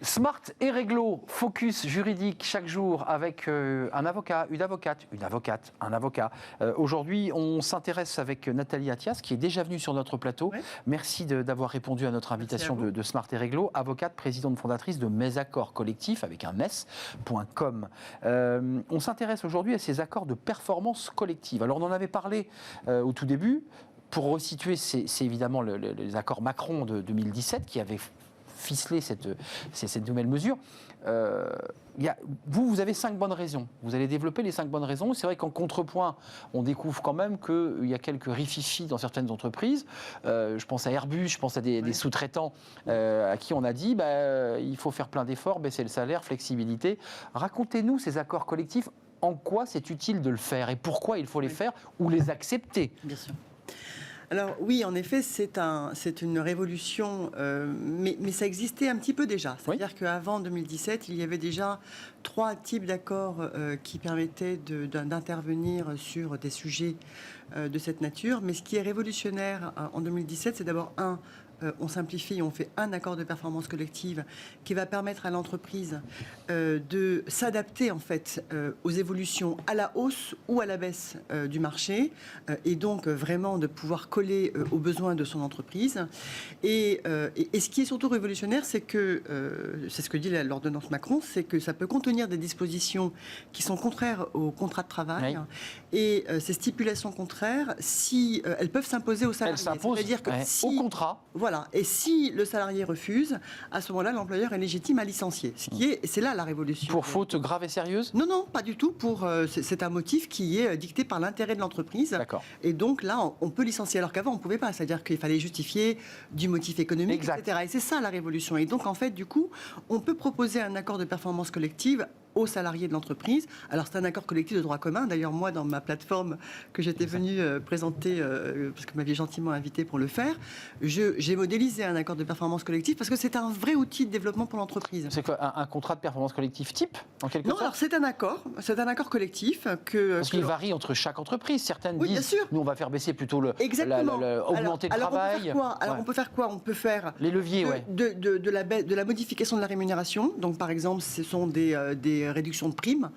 Smart et réglo, focus juridique chaque jour avec un avocat, une avocate, un avocat. Aujourd'hui, on s'intéresse avec Nathalie Attias, qui est déjà venue sur notre plateau. Ouais. Merci d'avoir répondu à notre invitation de Smart et réglo. Avocate, présidente fondatrice de Mes Accords Collectifs, avec un mes.com. On s'intéresse aujourd'hui à ces accords de performance collective. Alors, on en avait parlé au tout début. Pour resituer, c'est évidemment les accords Macron de 2017 qui avaient ficeler cette nouvelle mesure. Vous avez 5 bonnes raisons. Vous allez développer les 5 bonnes raisons. C'est vrai qu'en contrepoint, on découvre quand même qu'il y a quelques rififis dans certaines entreprises. Je pense à Airbus, je pense à des sous-traitants à qui on a dit il faut faire plein d'efforts, baisser le salaire, flexibilité. Racontez-nous ces accords collectifs. En quoi c'est utile de le faire et pourquoi il faut les faire ou les accepter? Bien sûr. Alors oui, en effet, c'est une révolution, mais ça existait un petit peu déjà. C'est-à-dire qu'avant 2017, il y avait déjà 3 types d'accords qui permettaient d'intervenir sur des sujets de cette nature. Mais ce qui est révolutionnaire en 2017, c'est d'abord on simplifie, on fait un accord de performance collective qui va permettre à l'entreprise de s'adapter en fait aux évolutions à la hausse ou à la baisse du marché et donc vraiment de pouvoir coller aux besoins de son entreprise. Et ce qui est surtout révolutionnaire, c'est que, c'est ce que dit l'ordonnance Macron, c'est que ça peut contenir des dispositions qui sont contraires au contrat de travail. Et ces stipulations contraires, si elles peuvent s'imposer aux salariés. Elles s'imposent au contrat. Voilà. Et si le salarié refuse, à ce moment-là, l'employeur est légitime à licencier. C'est là la révolution. Pour faute grave et sérieuse ? Non, pas du tout. C'est un motif qui est dicté par l'intérêt de l'entreprise. D'accord. Et donc là, on peut licencier. Alors qu'avant, on ne pouvait pas. C'est-à-dire qu'il fallait justifier du motif économique, etc. Et c'est ça la révolution. Et donc, en fait, du coup, on peut proposer un accord de performance collective aux salariés de l'entreprise. Alors, c'est un accord collectif de droit commun. D'ailleurs, moi, dans ma plateforme que j'étais venue présenter, parce que vous m'aviez gentiment invité pour le faire, j'ai modélisé un accord de performance collective parce que c'est un vrai outil de développement pour l'entreprise. C'est quoi, un contrat de performance collective type, en quelque sorte ? Non, alors c'est un accord collectif que... Parce qu'il varie entre chaque entreprise. Certaines disent, bien sûr. Nous, on va faire baisser plutôt augmenter le travail. On peut faire quoi ? On peut faire... Les leviers, de la modification de la rémunération. Donc, par exemple, ce sont des réductions de primes.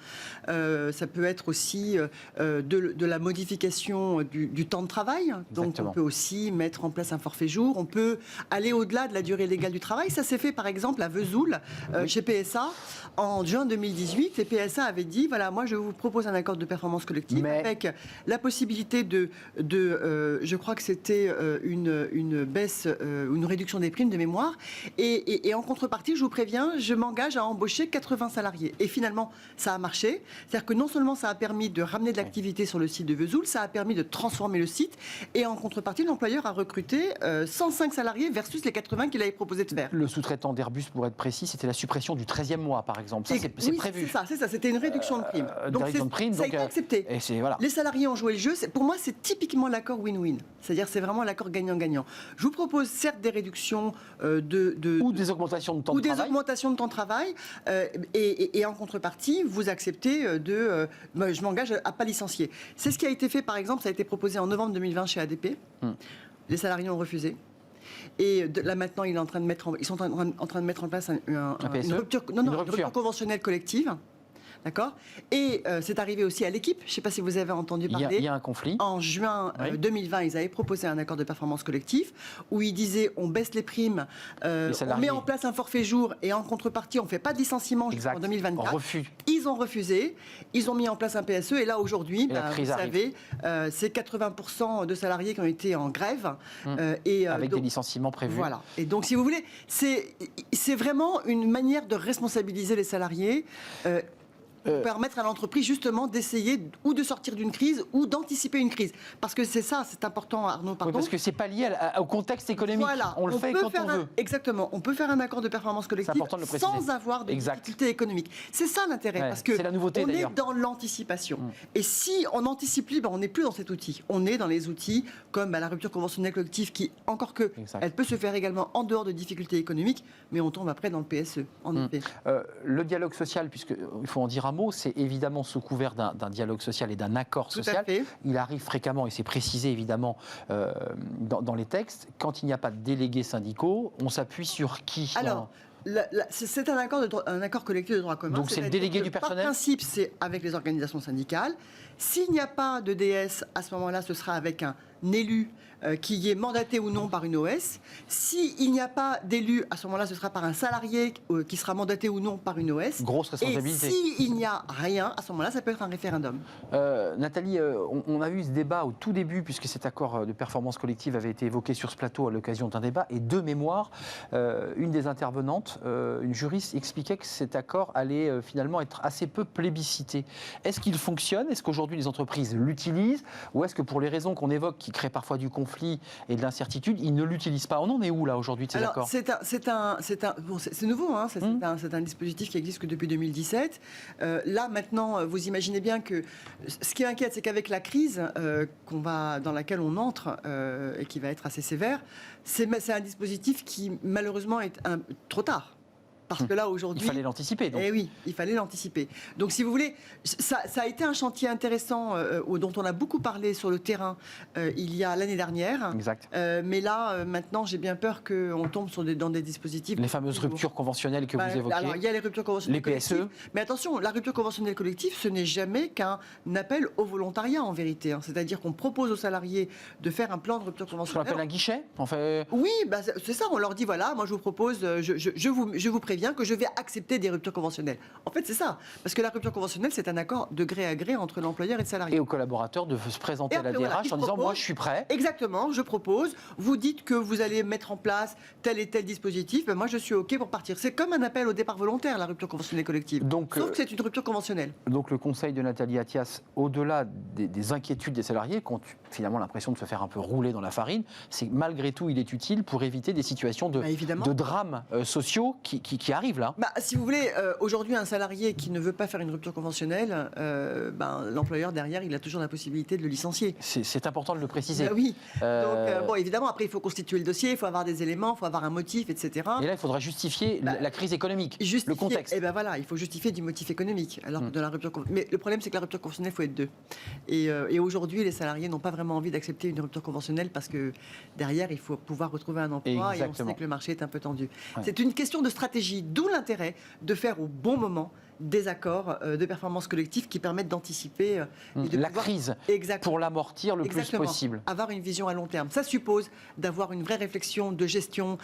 Ça peut être aussi de la modification du temps de travail. Donc, Exactement. on peut aussi mettre en place un forfait jour. On peut aller au-delà de la durée légale du travail. Ça s'est fait, par exemple, à Vesoul, chez PSA. En juin 2018, les PSA avaient dit, voilà, moi, je vous propose un accord de performance collective avec la possibilité je crois que c'était une baisse, une réduction des primes de mémoire. Et en contrepartie, je vous préviens, je m'engage à embaucher 80 salariés. Et finalement, ça a marché. C'est-à-dire que non seulement ça a permis de ramener de l'activité sur le site de Vesoul, ça a permis de transformer le site. Et en contrepartie, l'employeur a recruté 105 salariés versus les 80 qu'il avait proposé de faire. Le sous-traitant d'Airbus, pour être précis, c'était la suppression du 13e mois, par exemple. Ça, c'est prévu. C'est ça. C'était une réduction de prime. Donc, ça a été accepté. Et voilà. Les salariés ont joué le jeu. Pour moi, c'est typiquement l'accord win-win. C'est-à-dire, c'est vraiment l'accord gagnant-gagnant. Je vous propose certes des réductions ou des augmentations de temps de travail. Ou des augmentations de temps de travail. Et en contrepartie, vous acceptez je m'engage à ne pas licencier. C'est ce qui a été fait, par exemple, ça a été proposé en novembre 2020 chez ADP. Les salariés ont refusé. Et là maintenant, ils sont en train de mettre en place une rupture conventionnelle collective. D'accord ? Et c'est arrivé aussi à l'équipe. Je ne sais pas si vous avez entendu parler. Il y a un conflit. En juin 2020, ils avaient proposé un accord de performance collectif où ils disaient on baisse les primes, on met en place un forfait jour et en contrepartie, on ne fait pas de licenciement jusqu'en 2024. Ils ont refusé. Ils ont mis en place un PSE. Et là, aujourd'hui, vous savez, c'est 80% de salariés qui ont été en grève. Avec des licenciements prévus. Voilà. Et donc, si vous voulez, c'est vraiment une manière de responsabiliser les salariés. Permettre à l'entreprise justement d'essayer ou de sortir d'une crise ou d'anticiper une crise. Parce que c'est important, Arnaud, pardon. Oui, parce que c'est pas lié au contexte économique. Voilà. On le fait quand on veut. Exactement. On peut faire un accord de performance collective sans avoir de difficultés économiques. C'est ça l'intérêt. Parce que c'est la nouveauté, on est dans l'anticipation. Et si on anticipe, on n'est plus dans cet outil. On est dans les outils comme la rupture conventionnelle collective qui, encore que, elle peut se faire également en dehors de difficultés économiques, mais on tombe après dans le PSE, en effet. Le dialogue social, puisqu'il faut en dire un un mot, c'est évidemment sous couvert d'un dialogue social et d'un accord Tout à social. fait. Il arrive fréquemment, et c'est précisé évidemment dans les textes, quand il n'y a pas de délégués syndicaux, on s'appuie sur qui Alors, c'est un accord collectif de droit commun. Donc c'est le délégué du personnel. Par principe, c'est avec les organisations syndicales. S'il n'y a pas de DS, à ce moment-là, ce sera avec un élu qui est mandaté ou non par une OS. S'il n'y a pas d'élu, à ce moment-là, ce sera par un salarié qui sera mandaté ou non par une OS. Grosse responsabilité. Et s'il n'y a rien, à ce moment-là, ça peut être un référendum. Nathalie, on a eu ce débat au tout début, puisque cet accord de performance collective avait été évoqué sur ce plateau à l'occasion d'un débat, et de mémoire, une des intervenantes, une juriste, expliquait que cet accord allait finalement être assez peu plébiscité. Est-ce qu'il fonctionne? Est-ce qu'aujourd'hui les entreprises l'utilisent? Ou est-ce que pour les raisons qu'on évoque, qui créent parfois du conflit et de l'incertitude, ils ne l'utilisent pas? On en est où là aujourd'hui de ces accords? C'est nouveau, hein, c'est un dispositif qui existe que depuis 2017. Là maintenant, vous imaginez bien que ce qui inquiète, c'est qu'avec la crise dans laquelle on entre et qui va être assez sévère, c'est un dispositif qui malheureusement est trop tard. Parce que là, aujourd'hui... Il fallait l'anticiper, donc. Eh oui, il fallait l'anticiper. Donc, si vous voulez, ça a été un chantier intéressant dont on a beaucoup parlé sur le terrain il y a l'année dernière. Exact. Mais là, maintenant, j'ai bien peur qu'on tombe dans des dispositifs... Les fameuses ruptures conventionnelles que vous évoquez. Alors, il y a les ruptures conventionnelles collectives. Mais attention, la rupture conventionnelle collective, ce n'est jamais qu'un appel au volontariat, en vérité. Hein. C'est-à-dire qu'on propose aux salariés de faire un plan de rupture conventionnelle. Ce qu'on appelle un guichet, en fait. Oui, c'est ça. On leur dit, voilà, moi, je vous propose, je vous préviens que je vais accepter des ruptures conventionnelles. En fait, c'est ça. Parce que la rupture conventionnelle, c'est un accord de gré à gré entre l'employeur et le salarié. Et aux collaborateurs de se présenter à la DRH en disant, moi, je suis prêt. Exactement, je propose. Vous dites que vous allez mettre en place tel et tel dispositif. Ben moi, je suis OK pour partir. C'est comme un appel au départ volontaire, la rupture conventionnelle collective. Donc, sauf que c'est une rupture conventionnelle. Donc, le conseil de Nathalie Attias, au-delà des inquiétudes des salariés, qui ont finalement l'impression de se faire un peu rouler dans la farine, c'est malgré tout, il est utile pour éviter des situations de drames sociaux qui arrivent là. Si vous voulez, aujourd'hui, un salarié qui ne veut pas faire une rupture conventionnelle, l'employeur derrière, il a toujours la possibilité de le licencier. C'est important de le préciser. Oui. Donc, évidemment, après, il faut constituer le dossier, il faut avoir des éléments, il faut avoir un motif, etc. Et là, il faudra justifier la crise économique, le contexte. Et voilà, il faut justifier du motif économique. Alors de la rupture. Mais le problème, c'est que la rupture conventionnelle, il faut être deux. Et aujourd'hui, les salariés n'ont pas vraiment envie d'accepter une rupture conventionnelle parce que derrière, il faut pouvoir retrouver un emploi. Exactement. Et on sait que le marché est un peu tendu. Ouais. C'est une question de stratégie, d'où l'intérêt de faire au bon moment des accords de performance collective qui permettent d'anticiper la crise pour l'amortir le plus possible. Avoir une vision à long terme. Ça suppose d'avoir une vraie réflexion de gestion,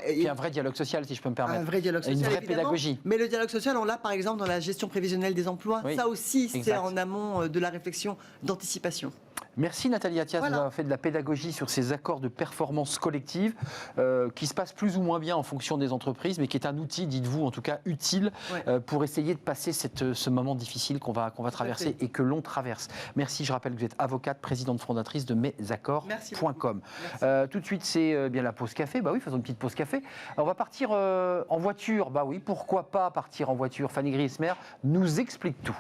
et un vrai dialogue social, si je peux me permettre. Un vrai dialogue social, une vraie pédagogie. Mais le dialogue social, on l'a par exemple dans la gestion prévisionnelle des emplois. Oui. Ça aussi, c'est en amont de la réflexion d'anticipation. Merci Nathalie Attias d'avoir fait de la pédagogie sur ces accords de performance collective qui se passent plus ou moins bien en fonction des entreprises, mais qui est un outil, dites-vous, en tout cas utile pour essayer de passer ce moment difficile qu'on va traverser et que l'on traverse. Merci, je rappelle que vous êtes avocate, présidente fondatrice de mesaccords.com. Tout de suite, c'est bien la pause café. Bah oui, faisons une petite pause café. Alors, on va partir en voiture. Bah oui, pourquoi pas partir en voiture? Fanny Griesmer nous explique tout.